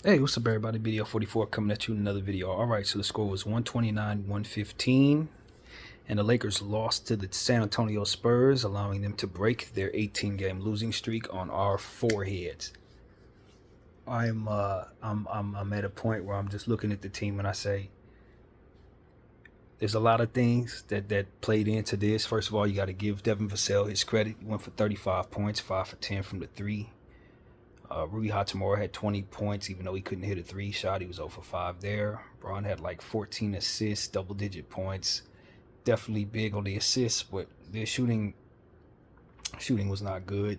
Hey, what's up, everybody? Video 44 coming at you in another video. All right, so the score was 129-115, and the Lakers lost to the San Antonio Spurs, allowing them to break their 18-game losing streak on our foreheads. I'm at a point where I'm just looking at the team and I say, there's a lot of things that played into this. First of all, you got to give Devin Vassell his credit. He went for 35 points, 5 for 10 from the three. Rui Hachimura had 20 points, even though he couldn't hit a three shot. He was 0 for 5 there. Braun had like 14 assists, double-digit points. Definitely big on the assists, but their shooting was not good.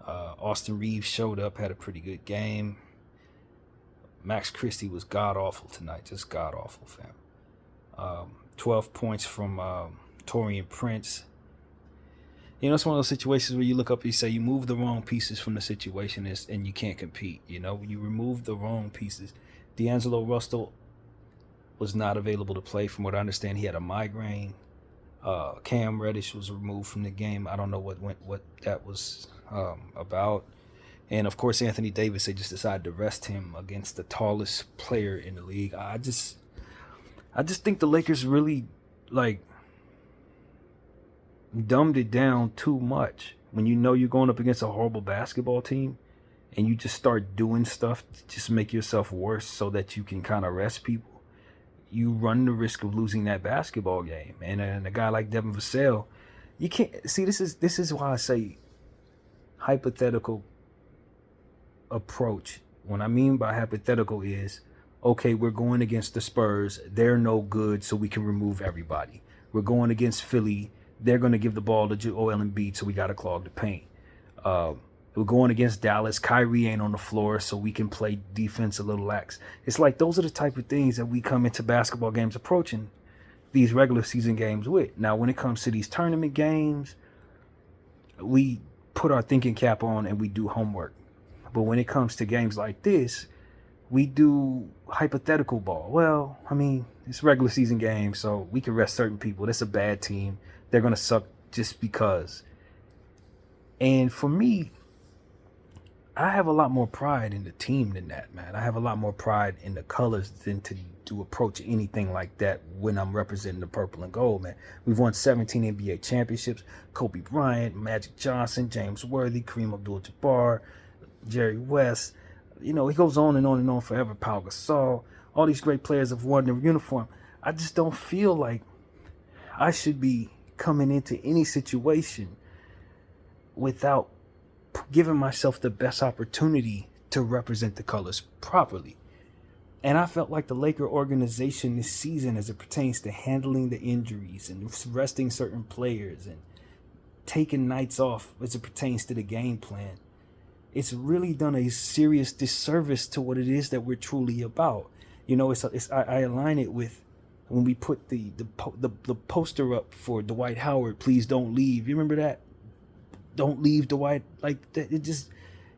Austin Reeves showed up, had a pretty good game. Max Christie was god-awful tonight, just god-awful, fam. 12 points from Torian Prince. You know, it's one of those situations where you look up and you say you move the wrong pieces from the situation and you can't compete. You know, you remove the wrong pieces. D'Angelo Russell was not available to play. From what I understand, he had a migraine. Cam Reddish was removed from the game. I don't know what that was about. And of course, Anthony Davis, they just decided to rest him against the tallest player in the league. I just think the Lakers really like dumbed it down too much. When you know you're going up against a horrible basketball team and you just start doing stuff to just make yourself worse so that you can kind of rest people, you run the risk of losing that basketball game. And a guy like Devin Vassell, you can't see this is why I say hypothetical approach. What I mean by hypothetical is, okay, we're going against the Spurs. They're no good, so we can remove everybody. We're going against Philly. They're going to give the ball to Joel Embiid, so we got to clog the paint. We're going against Dallas. Kyrie ain't on the floor, so we can play defense a little lax. It's like those are the type of things that we come into basketball games approaching these regular season games with. Now, when it comes to these tournament games, we put our thinking cap on and we do homework. But when it comes to games like this, we do hypothetical ball. Well, I mean, it's a regular season game, so we can rest certain people. That's a bad team. They're going to suck just because. And for me, I have a lot more pride in the team than that, man. I have a lot more pride in the colors than to approach anything like that when I'm representing the purple and gold, man. We've won 17 NBA championships. Kobe Bryant, Magic Johnson, James Worthy, Kareem Abdul-Jabbar, Jerry West. You know, he goes on and on and on forever. Pau Gasol. All these great players have worn their uniform. I just don't feel like I should be coming into any situation without giving myself the best opportunity to represent the colors properly. And I felt like the Laker organization this season, as it pertains to handling the injuries and resting certain players and taking nights off as it pertains to the game plan, it's really done a serious disservice to what it is that we're truly about. You know, I align it with when we put the poster up for Dwight Howard, please don't leave. You remember that? Don't leave, Dwight. Like that, it just,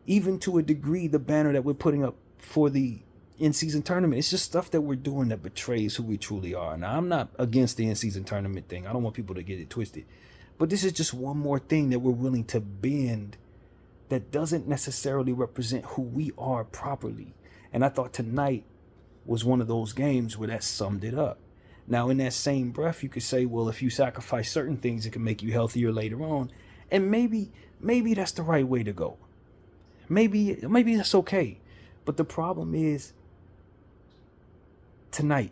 even to a degree, the banner that we're putting up for the in-season tournament, it's just stuff that we're doing that betrays who we truly are. Now, I'm not against the in-season tournament thing. I don't want people to get it twisted. But this is just one more thing that we're willing to bend that doesn't necessarily represent who we are properly. And I thought tonight was one of those games where that summed it up. Now, in that same breath, you could say, well, if you sacrifice certain things, it can make you healthier later on. And maybe that's the right way to go. Maybe that's okay. But the problem is, tonight,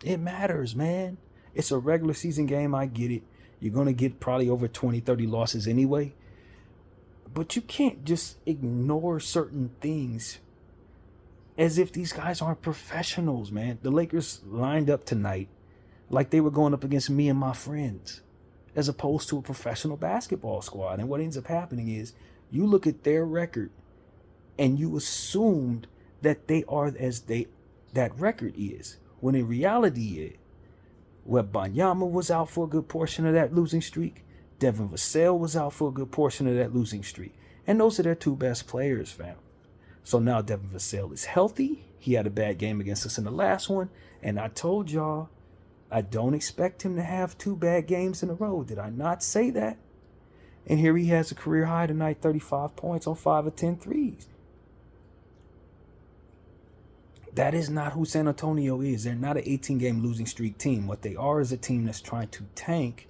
it matters, man. It's a regular season game. I get it. You're going to get probably over 20, 30 losses anyway. But you can't just ignore certain things as if these guys aren't professionals, man. The Lakers lined up tonight like they were going up against me and my friends, as opposed to a professional basketball squad. And what ends up happening is you look at their record and you assumed that they are as that record is, when in reality, Wembanyama was out for a good portion of that losing streak. Devin Vassell was out for a good portion of that losing streak. And those are their two best players, fam. So now Devin Vassell is healthy. He had a bad game against us in the last one. And I told y'all, I don't expect him to have two bad games in a row. Did I not say that? And here he has a career high tonight, 35 points on 5 of 10 threes. That is not who San Antonio is. They're not an 18-game losing streak team. What they are is a team that's trying to tank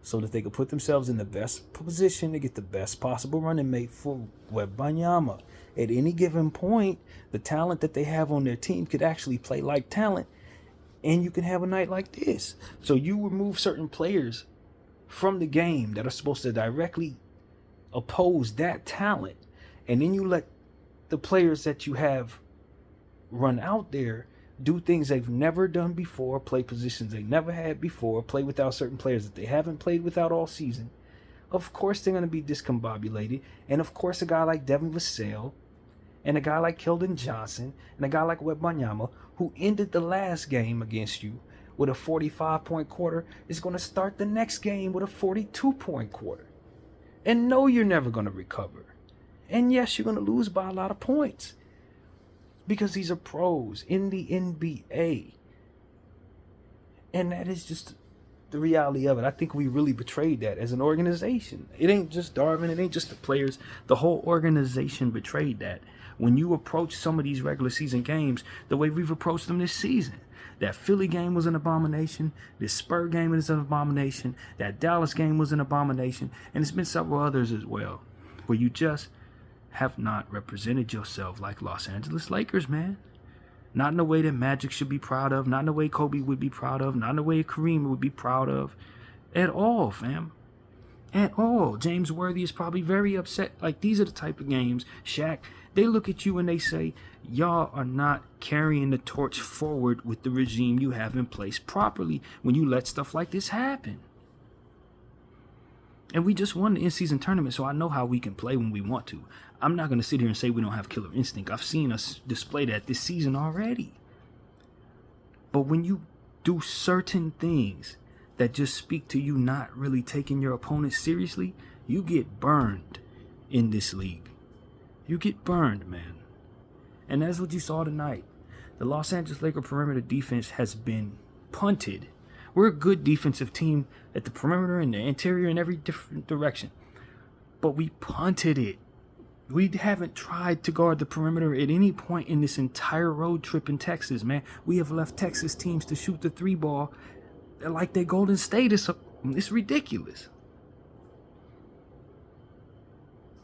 so that they could put themselves in the best position to get the best possible running mate for Wembanyama. At any given point, the talent that they have on their team could actually play like talent, and you can have a night like this. So you remove certain players from the game that are supposed to directly oppose that talent, and then you let the players that you have run out there do things they've never done before, play positions they never had before, play without certain players that they haven't played without all season. Of course they're going to be discombobulated, and of course a guy like Devin Vassell and a guy like Keldon Johnson and a guy like Wembanyama, who ended the last game against you with a 45-point quarter, is going to start the next game with a 42-point quarter. And no, you're never going to recover. And yes, you're going to lose by a lot of points, because these are pros in the NBA. And that is just the reality of it. I think we really betrayed that as an organization. It ain't just Darvin, it ain't just the players. The whole organization betrayed that. When you approach some of these regular season games the way we've approached them this season. That Philly game was an abomination. This Spurs game is an abomination. That Dallas game was an abomination. And it's been several others as well, where you just have not represented yourself like Los Angeles Lakers, man. Not in the way that Magic should be proud of. Not in the way Kobe would be proud of. Not in the way Kareem would be proud of. At all, fam. At all. James Worthy is probably very upset. Like, these are the type of games, Shaq, they look at you and they say, y'all are not carrying the torch forward with the regime you have in place properly when you let stuff like this happen. And we just won the in-season tournament, so I know how we can play when we want to. I'm not going to sit here and say we don't have killer instinct. I've seen us display that this season already. But when you do certain things that just speak to you not really taking your opponent seriously, you get burned in this league. You get burned, man. And that's what you saw tonight. The Los Angeles Lakers perimeter defense has been punted. We're a good defensive team at the perimeter and the interior in every different direction. But we punted it. We haven't tried to guard the perimeter at any point in this entire road trip in Texas, man. We have left Texas teams to shoot the three ball like they Golden State. It's ridiculous.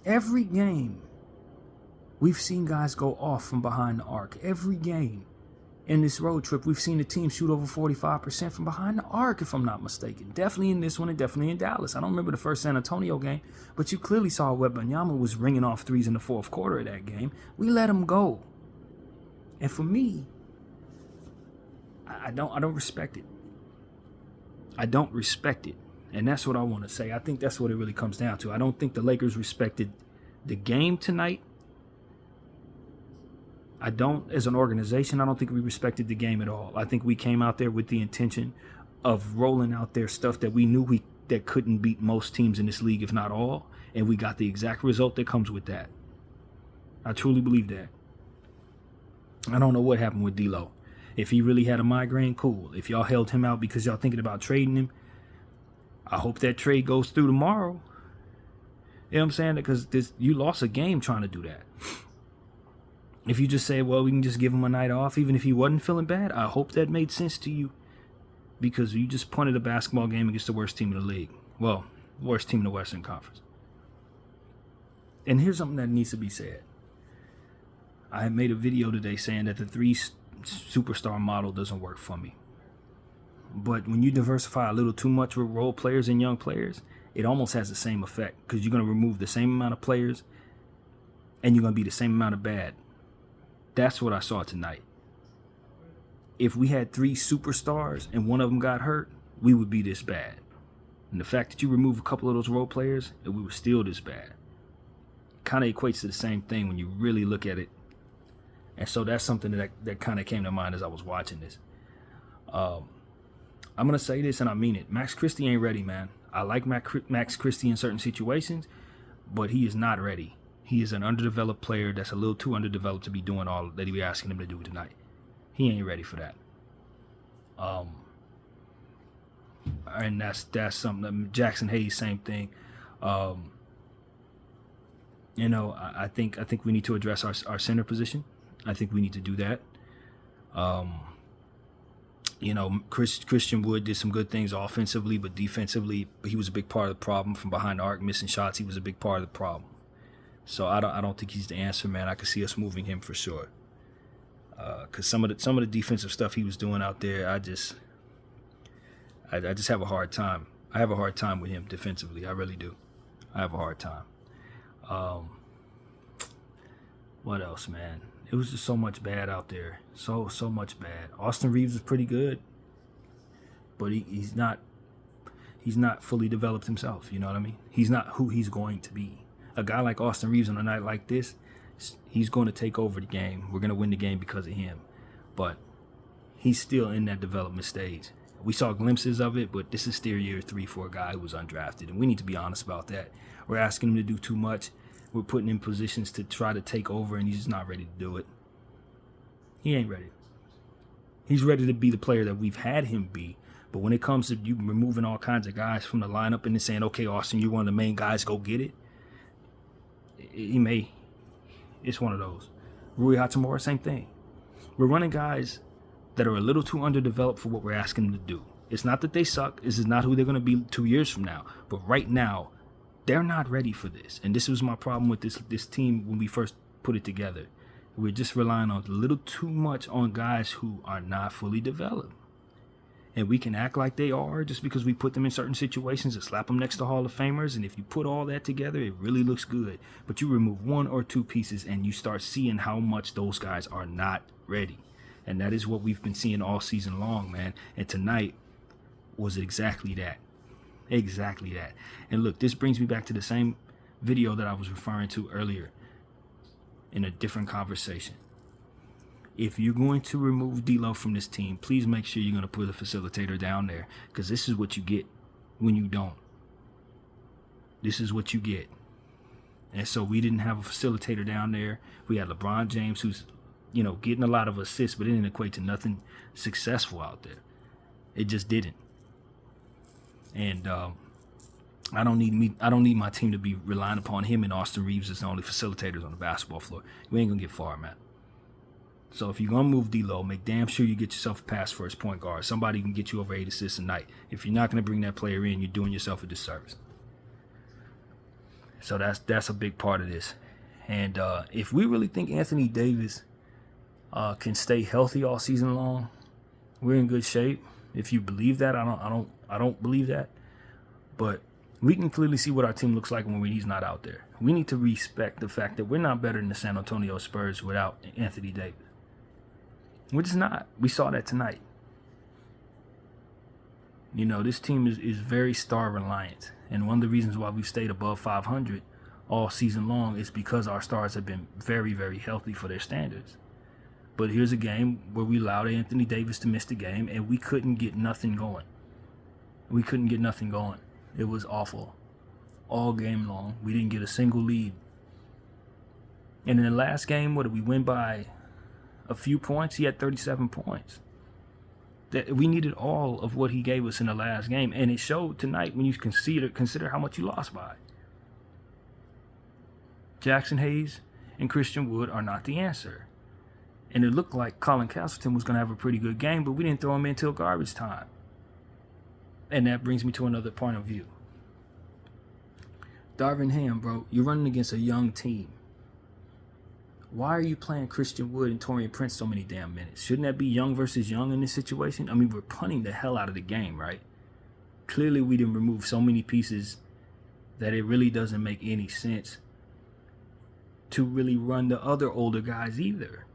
Every game, we've seen guys go off from behind the arc. Every game in this road trip, we've seen the team shoot over 45% from behind the arc, if I'm not mistaken. Definitely in this one and definitely in Dallas. I don't remember the first San Antonio game, but you clearly saw Wembanyama was ringing off threes in the fourth quarter of that game. We let him go. And for me, I don't respect it. I don't respect it. And that's what I want to say. I think that's what it really comes down to. I don't think the Lakers respected the game tonight. I don't, as an organization, I don't think we respected the game at all. I think we came out there with the intention of rolling out their stuff that we knew that couldn't beat most teams in this league, if not all, and we got the exact result that comes with that. I truly believe that. I don't know what happened with D'Lo. If he really had a migraine, cool. If y'all held him out because y'all thinking about trading him, I hope that trade goes through tomorrow. You know what I'm saying? Because you lost a game trying to do that. If you just say, well, we can just give him a night off, even if he wasn't feeling bad, I hope that made sense to you. Because you just punted a basketball game against the worst team in the league. Well, worst team in the Western Conference. And here's something that needs to be said. I made a video today saying that the three superstar model doesn't work for me. But when you diversify a little too much with role players and young players, it almost has the same effect. Because you're going to remove the same amount of players and you're going to be the same amount of bad. That's what I saw tonight. If we had three superstars and one of them got hurt, we would be this bad. And the fact that you remove a couple of those role players, and we were still this bad. Kind of equates to the same thing when you really look at it. And so that's something that kind of came to mind as I was watching this. I'm going to say this and I mean it. Max Christie ain't ready, man. I like Max Christie in certain situations, but he is not ready. He is an underdeveloped player that's a little too underdeveloped to be doing all that we asking him to do tonight. He ain't ready for that. And that's something. Jackson Hayes, same thing. I think we need to address our center position. I think we need to do that. Christian Wood did some good things offensively, but defensively, he was a big part of the problem. From behind the arc, missing shots, he was a big part of the problem. So I don't think he's the answer, man. I could see us moving him for sure. Because some of the defensive stuff he was doing out there, I just have a hard time. I have a hard time with him defensively. I really do. I have a hard time. What else, man? It was just so much bad out there. So much bad. Austin Reeves was pretty good, but he's not fully developed himself. You know what I mean? He's not who he's going to be. A guy like Austin Reeves on a night like this, he's going to take over the game. We're going to win the game because of him. But he's still in that development stage. We saw glimpses of it, but this is still year 3 for a guy who was undrafted, and we need to be honest about that. We're asking him to do too much. We're putting him in positions to try to take over, and he's just not ready to do it. He ain't ready. He's ready to be the player that we've had him be. But when it comes to you removing all kinds of guys from the lineup and then saying, okay, Austin, you're one of the main guys, go get it. It's one of those. Rui Hachimura, same thing. We're running guys that are a little too underdeveloped for what we're asking them to do. It's not that they suck. This is not who they're going to be 2 years from now. But right now, they're not ready for this. And this was my problem with this team when we first put it together. We're just relying on a little too much on guys who are not fully developed. And we can act like they are just because we put them in certain situations and slap them next to Hall of Famers. And if you put all that together, it really looks good. But you remove 1 or 2 pieces and you start seeing how much those guys are not ready. And that is what we've been seeing all season long, man. And tonight was exactly that. Exactly that. And look, this brings me back to the same video that I was referring to earlier in a different conversation. If you're going to remove D'Lo from this team, please make sure you're going to put a facilitator down there, because this is what you get when you don't. This is what you get. And so we didn't have a facilitator down there. We had LeBron James, who's, getting a lot of assists, but it didn't equate to nothing successful out there. It just didn't. And I don't need my team to be relying upon him and Austin Reeves as the only facilitators on the basketball floor. We ain't gonna get far, man. So if you're gonna move D'Lo, make damn sure you get yourself a pass first point guard. Somebody can get you over 8 assists a night. If you're not gonna bring that player in, you're doing yourself a disservice. So that's a big part of this. And if we really think Anthony Davis can stay healthy all season long, we're in good shape. If you believe that, I don't believe that. But we can clearly see what our team looks like when he's not out there. We need to respect the fact that we're not better than the San Antonio Spurs without Anthony Davis. We're just not. We saw that tonight. This team is very star reliant. And one of the reasons why we've stayed above 500 all season long is because our stars have been very, very healthy for their standards. But here's a game where we allowed Anthony Davis to miss the game, and we couldn't get nothing going. It was awful. All game long. We didn't get a single lead. And in the last game, what did we win by? A few points? He had 37 points. That we needed all of what he gave us in the last game, and it showed tonight when you consider how much you lost by. Jackson Hayes and Christian Wood are not the answer. And it looked like Colin Castleton was going to have a pretty good game, but we didn't throw him in until garbage time. And that brings me to another point of view. Darvin Ham, bro, you're running against a young team. Why are you playing Christian Wood and Taurean Prince so many damn minutes? Shouldn't that be young versus young in this situation? I mean, we're punting the hell out of the game, right? Clearly, we didn't remove so many pieces that it really doesn't make any sense to really run the other older guys either.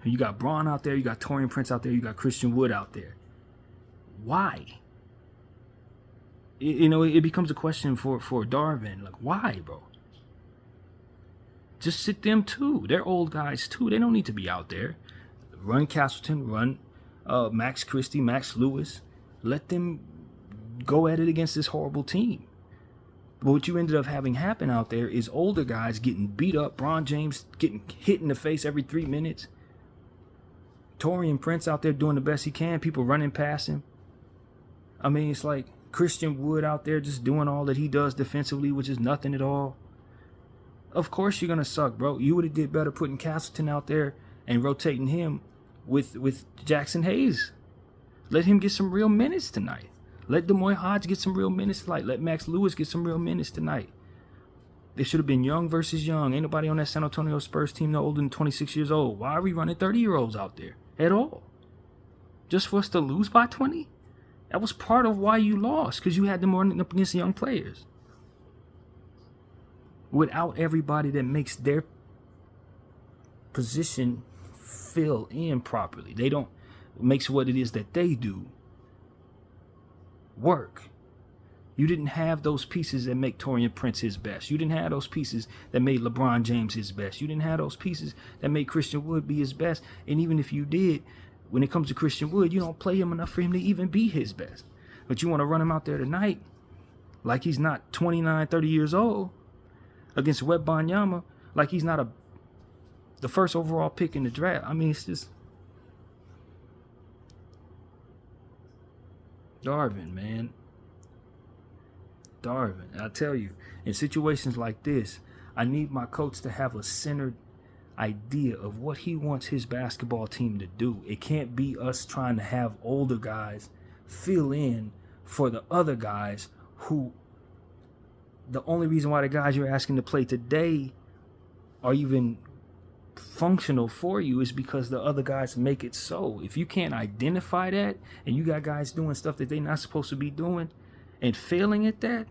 You got Braun out there, you got Taurean Prince out there, you got Christian Wood out there. Why? It becomes a question for Darvin. Like, why, bro? Just sit them too. They're old guys too. They don't need to be out there. Run Castleton, run Max Christie, Max Lewis. Let them go at it against this horrible team. But what you ended up having happen out there is older guys getting beat up. Bron James getting hit in the face every 3 minutes. Taurean Prince out there doing the best he can. People running past him. I mean, it's like Christian Wood out there just doing all that he does defensively, which is nothing at all. Of course you're going to suck, bro. You would have did better putting Castleton out there and rotating him with Jackson Hayes. Let him get some real minutes tonight. Let Demoy Hodge get some real minutes tonight. Let Max Lewis get some real minutes tonight. It should have been young versus young. Ain't nobody on that San Antonio Spurs team no older than 26 years old. Why are we running 30-year-olds out there at all? Just for us to lose by 20? That was part of why you lost, because you had them running up against young players. Without everybody that makes their position fill in properly. They don't makes what it is that they do work. You didn't have those pieces that make Taurean Prince his best. You didn't have those pieces that made LeBron James his best. You didn't have those pieces that made Christian Wood be his best. And even if you did, when it comes to Christian Wood, you don't play him enough for him to even be his best. But you want to run him out there tonight like he's not 29, 30 years old against Wembanyama, like he's not the first overall pick in the draft. I mean, it's just Darvin, man. Darvin, I tell you, in situations like this, I need my coach to have a centered idea of what he wants his basketball team to do. It can't be us trying to have older guys fill in for the other guys who the only reason why the guys you're asking to play today are even functional for you is because the other guys make it so. If you can't identify that and you got guys doing stuff that they're not supposed to be doing and failing at that,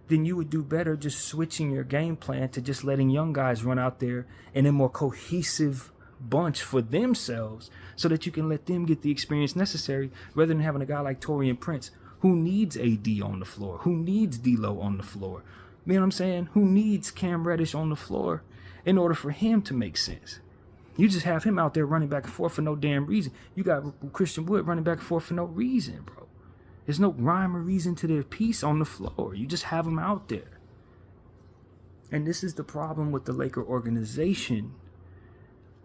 then you would do better just switching your game plan to just letting young guys run out there in a more cohesive bunch for themselves so that you can let them get the experience necessary rather than having a guy like Taurean Prince who needs AD on the floor, who needs D'Lo on the floor, you know what I'm saying? Who needs Cam Reddish on the floor in order for him to make sense. You just have him out there running back and forth for no damn reason. You got Christian Wood running back and forth for no reason, bro. There's no rhyme or reason to their piece on the floor. You just have them out there. And this is the problem with the Laker organization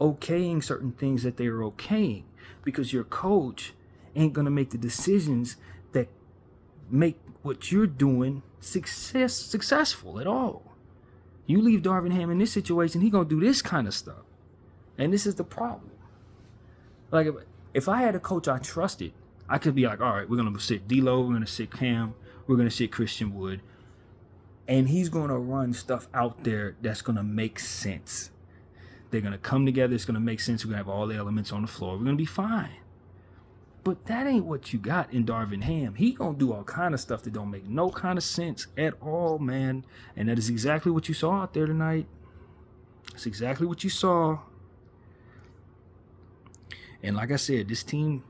okaying certain things that they are okaying, because your coach ain't going to make the decisions that make what you're doing successful at all. You leave Darvin Ham in this situation, he going to do this kind of stuff. And this is the problem. Like, if I had a coach I trusted, I could be like, all right, we're going to sit D'Lo, we're going to sit Cam, we're going to sit Christian Wood, and he's going to run stuff out there that's going to make sense. They're going to come together, it's going to make sense, we're going to have all the elements on the floor, we're going to be fine. But that ain't what you got in Darvin Ham. He going to do all kind of stuff that don't make no kind of sense at all, man. And that is exactly what you saw out there tonight. That's exactly what you saw. And like I said, this team,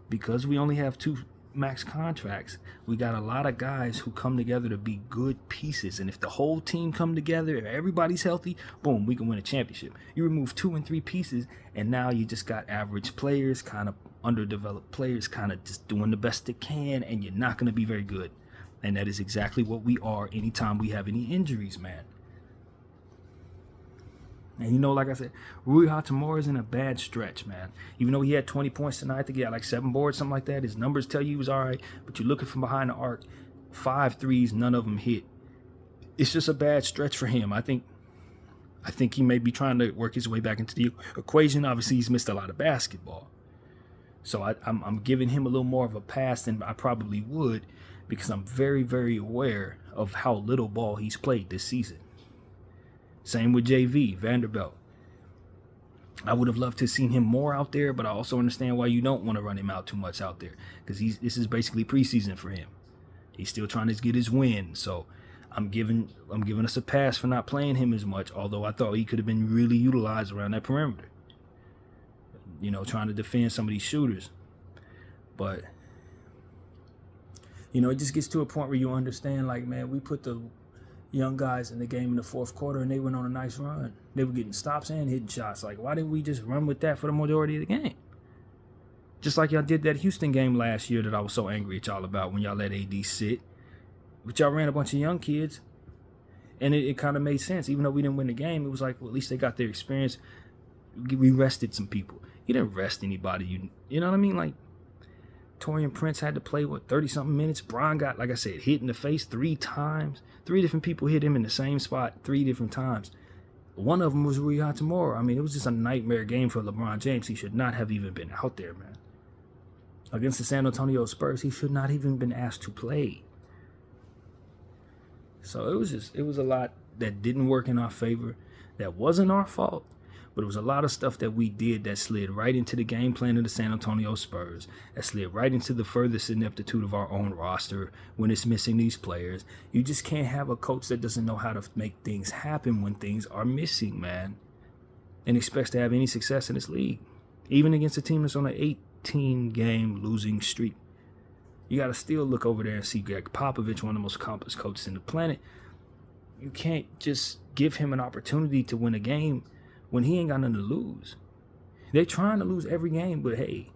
because we only have 2 max contracts, we got a lot of guys who come together to be good pieces. And if the whole team come together, if everybody's healthy, boom, we can win a championship. You remove 2 and 3 pieces, and now you just got average players, kind of underdeveloped players, kind of just doing the best they can, and you're not going to be very good. And that is exactly what we are anytime we have any injuries, man. And you know, like I said, Rui Hachimura is in a bad stretch, man. Even though he had 20 points tonight, I think he had like 7 boards, something like that. His numbers tell you he was all right, but you're looking from behind the arc, 5 threes, none of them hit. It's just a bad stretch for him. I think he may be trying to work his way back into the equation. Obviously, he's missed a lot of basketball. So I'm giving him a little more of a pass than I probably would, because I'm very, very aware of how little ball he's played this season. Same with JV, Vanderbilt. I would have loved to have seen him more out there, but I also understand why you don't want to run him out too much out there, because this is basically preseason for him. He's still trying to get his win, so I'm giving us a pass for not playing him as much, although I thought he could have been really utilized around that perimeter. You know, trying to defend some of these shooters. But, you know, it just gets to a point where you understand, like, man, we put the young guys in the game in the fourth quarter and they went on a nice run. They were getting stops and hitting shots. Like, why didn't we just run with that for the majority of the game? Just like y'all did that Houston game last year that I was so angry at y'all about when y'all let AD sit. But y'all ran a bunch of young kids, and it kind of made sense. Even though we didn't win the game, it was like, well, at least they got their experience. We rested some people. You didn't rest anybody. You know what I mean? Like, Taurean Prince had to play, 30-something minutes. Bron got, like I said, hit in the face 3 times. 3 different people hit him in the same spot 3 different times. One of them was Rui Hachimura. I mean, it was just a nightmare game for LeBron James. He should not have even been out there, man. Against the San Antonio Spurs, he should not even been asked to play. So it was a lot that didn't work in our favor. That wasn't our fault. But it was a lot of stuff that we did that slid right into the game plan of the San Antonio Spurs, that slid right into the furthest ineptitude of our own roster when it's missing these players. You just can't have a coach that doesn't know how to make things happen when things are missing, man, and expects to have any success in this league, even against a team that's on an 18-game losing streak. You got to still look over there and see Greg Popovich, one of the most accomplished coaches in the planet. You can't just give him an opportunity to win a game when he ain't got nothing to lose. They're trying to lose every game, but hey,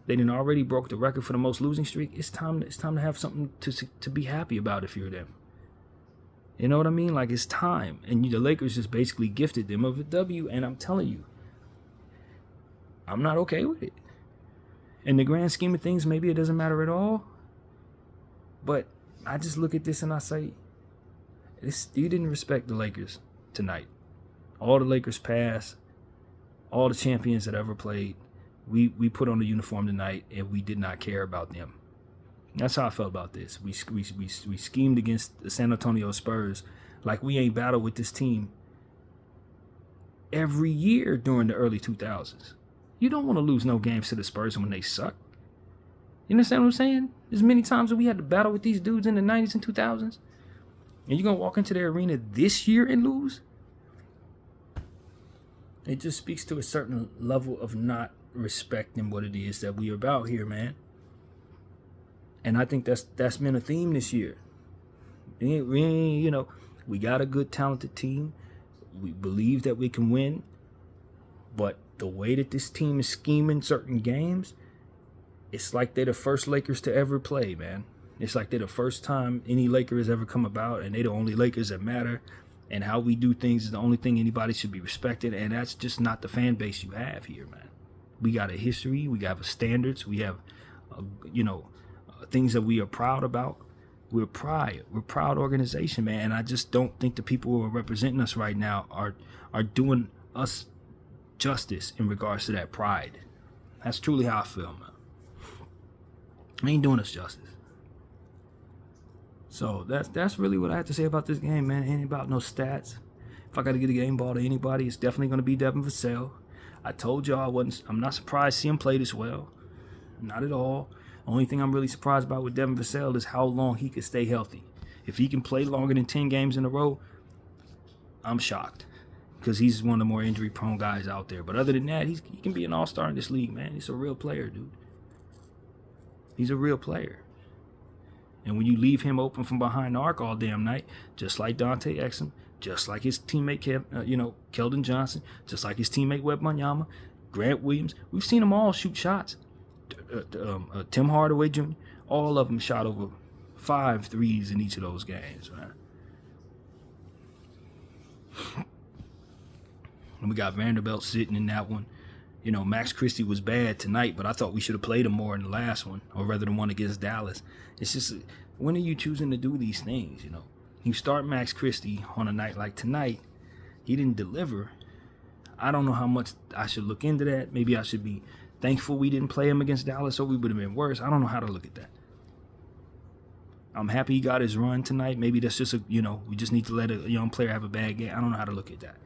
they done already broke the record for the most losing streak. It's time to have something to be happy about if you're them. You know what I mean? Like, it's time. And the Lakers just basically gifted them of a W, and I'm telling you, I'm not okay with it. In the grand scheme of things, maybe it doesn't matter at all. But I just look at this and I say, you didn't respect the Lakers tonight. All the Lakers past, all the champions that ever played, we put on the uniform tonight and we did not care about them. That's how I felt about this. We schemed against the San Antonio Spurs like we ain't battled with this team every year during the early 2000s. You don't want to lose no games to the Spurs when they suck. You understand what I'm saying? As many times as we had to battle with these dudes in the 90s and 2000s, and you're going to walk into their arena this year and lose? It just speaks to a certain level of not respecting what it is that we are about here, man. And I think that's been a theme this year. We got a good, talented team. We believe that we can win. But the way that this team is scheming certain games, it's like they're the first Lakers to ever play, man. It's like they're the first time any Laker has ever come about, and they're the only Lakers that matter. And how we do things is the only thing anybody should be respected. And that's just not the fan base you have here, man. We got a history. We got standards. We have, things that we are proud about. We're proud organization, man. And I just don't think the people who are representing us right now are doing us justice in regards to that pride. That's truly how I feel, man. They ain't doing us justice. So that's really what I have to say about this game, man. It ain't about no stats. If I got to get a game ball to anybody, it's definitely going to be Devin Vassell. I told y'all I'm not surprised to see him play this well. Not at all. Only thing I'm really surprised about with Devin Vassell is how long he can stay healthy. If he can play longer than 10 games in a row, I'm shocked. Because he's one of the more injury-prone guys out there. But other than that, he can be an all-star in this league, man. He's a real player, dude. He's a real player. And when you leave him open from behind the arc all damn night, just like Dante Exum, just like his teammate Keldon Johnson, just like his teammate Wembanyama, Grant Williams, we've seen them all shoot shots. Tim Hardaway Jr., all of them shot over 5 threes in each of those games, man. And we got Vanderbilt sitting in that one. Max Christie was bad tonight, but I thought we should have played him more in the last one, or rather the one against Dallas. It's just, when are you choosing to do these things, You start Max Christie on a night like tonight. He didn't deliver. I don't know how much I should look into that. Maybe I should be thankful we didn't play him against Dallas, or we would have been worse. I don't know how to look at that. I'm happy he got his run tonight. Maybe that's just we just need to let a young player have a bad game. I don't know how to look at that.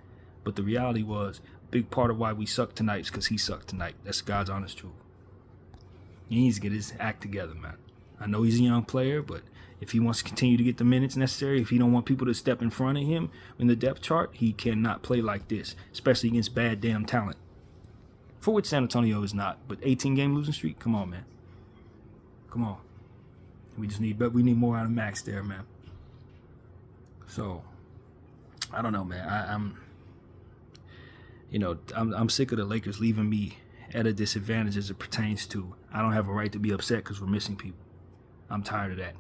But the reality was, a big part of why we sucked tonight is because he sucked tonight. That's God's honest truth. He needs to get his act together, man. I know he's a young player, but if he wants to continue to get the minutes necessary, if he don't want people to step in front of him in the depth chart, he cannot play like this, especially against bad damn talent. For which San Antonio is not. But 18-game losing streak, come on, man. Come on. We need more out of Max there, man. So, I don't know, man. I'm sick of the Lakers leaving me at a disadvantage as it pertains to I don't have a right to be upset because we're missing people. I'm tired of that.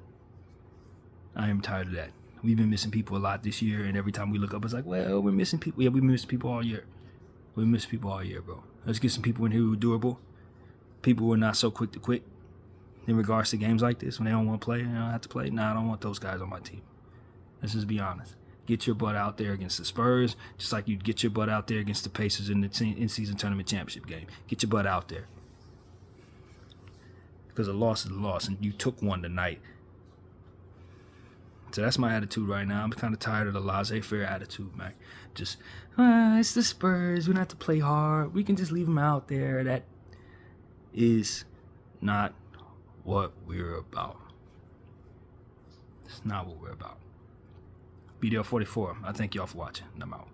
I am tired of that. We've been missing people a lot this year, and every time we look up, it's like, well, we're missing people. Yeah, we've been missing people all year. We miss people all year, bro. Let's get some people in here who are durable. People who are not so quick to quit in regards to games like this when they don't want to play and they don't have to play. Nah, I don't want those guys on my team. Let's just be honest. Get your butt out there against the Spurs, just like you'd get your butt out there against the Pacers in the in-season tournament championship game. Get your butt out there. Because a loss is a loss, and you took one tonight. So that's my attitude right now. I'm kind of tired of the laissez-faire attitude, man. Just, it's the Spurs. We don't have to play hard. We can just leave them out there. That is not what we're about. It's not what we're about. BDL44. I thank y'all for watching. I'm out.